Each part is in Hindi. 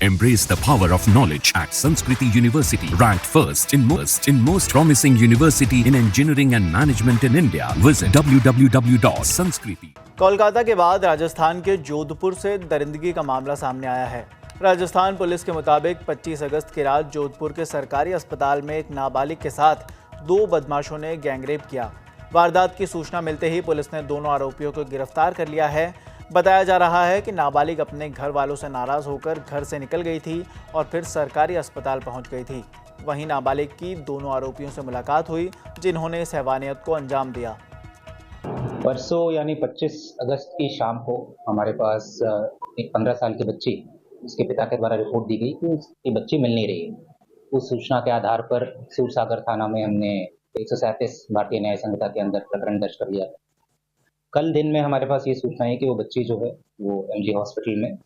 Embrace the power of knowledge at Sanskriti University, ranked first in most promising university in engineering and management in India. Visit www.sanskriti. Kolkata के बाद राजस्थान के जोधपुर से दरिंदगी का मामला सामने आया है। राजस्थान पुलिस के मुताबिक 25 अगस्त की रात जोधपुर के सरकारी अस्पताल में एक नाबालिग के साथ 2 बदमाशों ने गैंगरेप किया। वारदात की सूचना मिलते ही पुलिस ने दोनों आरोपियों को गिरफ्तार कर लिया है। बताया जा रहा है कि नाबालिग अपने घर वालों से नाराज होकर घर से निकल गई थी और फिर सरकारी अस्पताल पहुंच गई थी। वहीं नाबालिग की दोनों आरोपियों से मुलाकात हुई, जिन्होंने इस हैवानियत को अंजाम दिया। परसों यानी 25 अगस्त की शाम को हमारे पास एक 15 साल की बच्ची, उसके पिता के द्वारा रिपोर्ट दी गई कि उसकी बच्ची मिल नहीं रही है। उस सूचना के आधार पर सूरसागर थाना में हमने 137 भारतीय न्याय संहिता के अंदर प्रकरण दर्ज कर लिया। कल दिन में हमारे पास ये सूचना है कि वो बच्ची जो है वो एमजी हॉस्पिटल में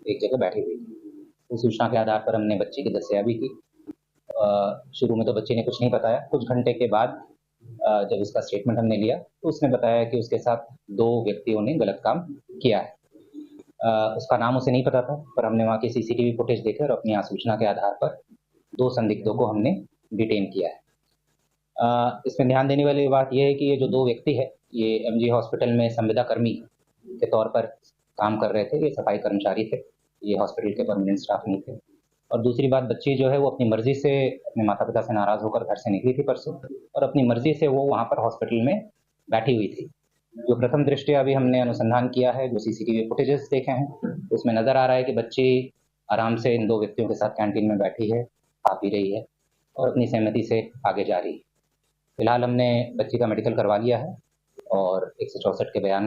एक जगह बैठी हुई थी। उस सूचना के आधार पर हमने बच्ची की दस्तयाबी की। शुरू में तो बच्ची ने कुछ नहीं बताया। कुछ घंटे के बाद जब उसका स्टेटमेंट हमने लिया तो उसने बताया कि उसके साथ 2 व्यक्तियों ने गलत काम किया है। उसका नाम उसे नहीं पता था, पर हमने वहाँ की सीसीटीवी फुटेज देखे और अपनी सूचना के आधार पर 2 संदिग्धों को हमने डिटेन किया है। इसमें ध्यान देने वाली बात यह है कि ये जो 2 व्यक्ति है ये एमजी हॉस्पिटल में संविदा कर्मी के तौर पर काम कर रहे थे। ये सफाई कर्मचारी थे, ये हॉस्पिटल के परमानेंट स्टाफ नहीं थे। और दूसरी बात, बच्ची जो है वो अपनी मर्जी से अपने माता पिता से नाराज़ होकर घर से निकली थी परसों, और अपनी मर्जी से वो वहाँ पर हॉस्पिटल में बैठी हुई थी। जो प्रथम दृष्टया अभी हमने अनुसंधान किया है, जो सीसीटीवी फुटेजेस देखे हैं, उसमें नज़र आ रहा है कि बच्ची आराम से इन 2 व्यक्तियों के साथ कैंटीन में बैठी है, खा पी रही है और अपनी सहमति से आगे जा रही है। फिलहाल हमने बच्ची का मेडिकल करवा लिया है और 164 के बयान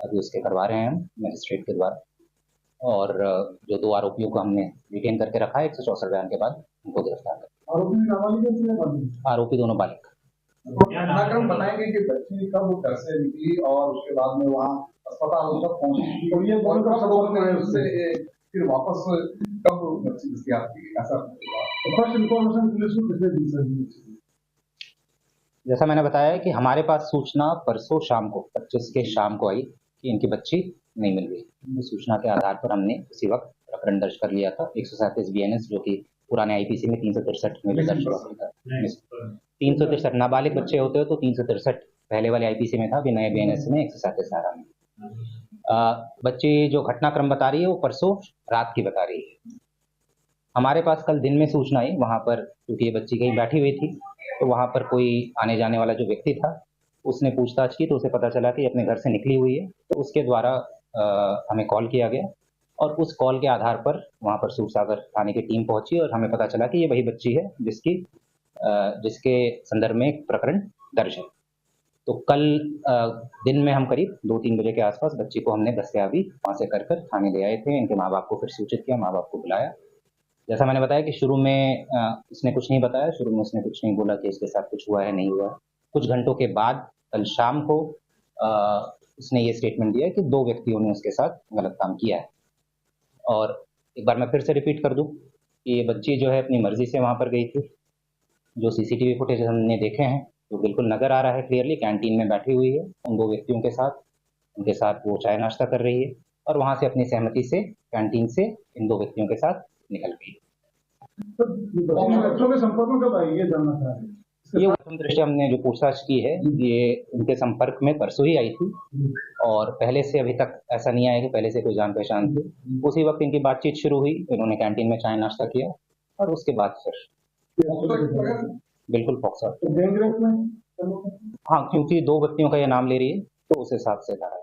अभी उसके करवा रहे हैं हम मजिस्ट्रेट के द्वारा। और जो 2 आरोपियों को हमने डिटेन करके रखा है 164 बयान के बाद उनको गिरफ्तार कर। आरोपी दोनों बालिग। घटनाक्रम बताएंगे कि बच्ची कब घर से निकली और उसके बाद में वहाँ अस्पताल तक पहुंची, और ये कब उससे फिर वापस कब बच्ची दस्तयाब की, ऐसा फर्स्ट इन्फॉर्मेशन पुलिस को कितने दिन से? जैसा मैंने बताया है कि हमारे पास सूचना परसों शाम को 25 के शाम को आई कि इनकी बच्ची नहीं मिल रही। इस सूचना के आधार पर हमने उसी वक्त प्रकरण दर्ज कर लिया था। 137 बीएनएस, जो कि पुराने आईपीसी में 363 में दर्ज हुआ था। 363 नाबालिग बच्चे होते हो तो 363 पहले वाले आईपीसी में था, अभी नए बीएनएस में 137 आ रहा है। बच्ची जो घटनाक्रम बता रही है वो परसों रात की बता रही है। हमारे पास कल दिन में सूचना आई वहाँ पर, क्योंकि ये बच्ची कहीं बैठी हुई थी तो वहाँ पर कोई आने जाने वाला जो व्यक्ति था उसने पूछताछ की तो उसे पता चला कि अपने घर से निकली हुई है। तो उसके द्वारा हमें कॉल किया गया और उस कॉल के आधार पर वहाँ पर सूरसागर थाने की टीम पहुंची और हमें पता चला कि ये वही बच्ची है जिसके संदर्भ में एक प्रकरण दर्ज है। तो कल दिन में हम करीब 2-3 बजे के आसपास बच्ची को हमने दस्तयाबी वहाँ से कर थाने ले आए थे। इनके माँ बाप को फिर सूचित किया, माँ बाप को बुलाया। जैसा मैंने बताया कि शुरू में इसने कुछ नहीं बताया, शुरू में उसने कुछ नहीं बोला कि इसके साथ कुछ हुआ है नहीं हुआ। कुछ घंटों के बाद कल शाम को उसने ये स्टेटमेंट दिया कि 2 व्यक्तियों ने उसके साथ गलत काम किया है। और एक बार मैं फिर से रिपीट कर दूं कि ये बच्ची जो है अपनी मर्जी से वहाँ पर गई थी। जो सीसीटीवी फुटेज हमने देखे हैं तो बिल्कुल नज़र आ रहा है क्लियरली, कैंटीन में बैठी हुई है उन 2 व्यक्तियों के साथ। उनके साथ वो चाय नाश्ता कर रही है और वहाँ से अपनी सहमति से कैंटीन से इन 2 व्यक्तियों के साथ निकल गई। बच्चों के संपर्क में कब आई ये जानना था? ये प्रथम दृष्टया हमने जो पूछताछ की है ये उनके संपर्क में परसों ही आई थी और पहले से अभी तक ऐसा नहीं आया कि पहले से कोई जान पहचान थी। उसी वक्त इनकी बातचीत शुरू हुई, इन्होंने कैंटीन में चाय नाश्ता किया और उसके बाद फिर बिल्कुल पॉक्सो। हाँ, क्योंकि 2 व्यक्तियों का ये नाम ले रही है तो उस हिसाब से धारा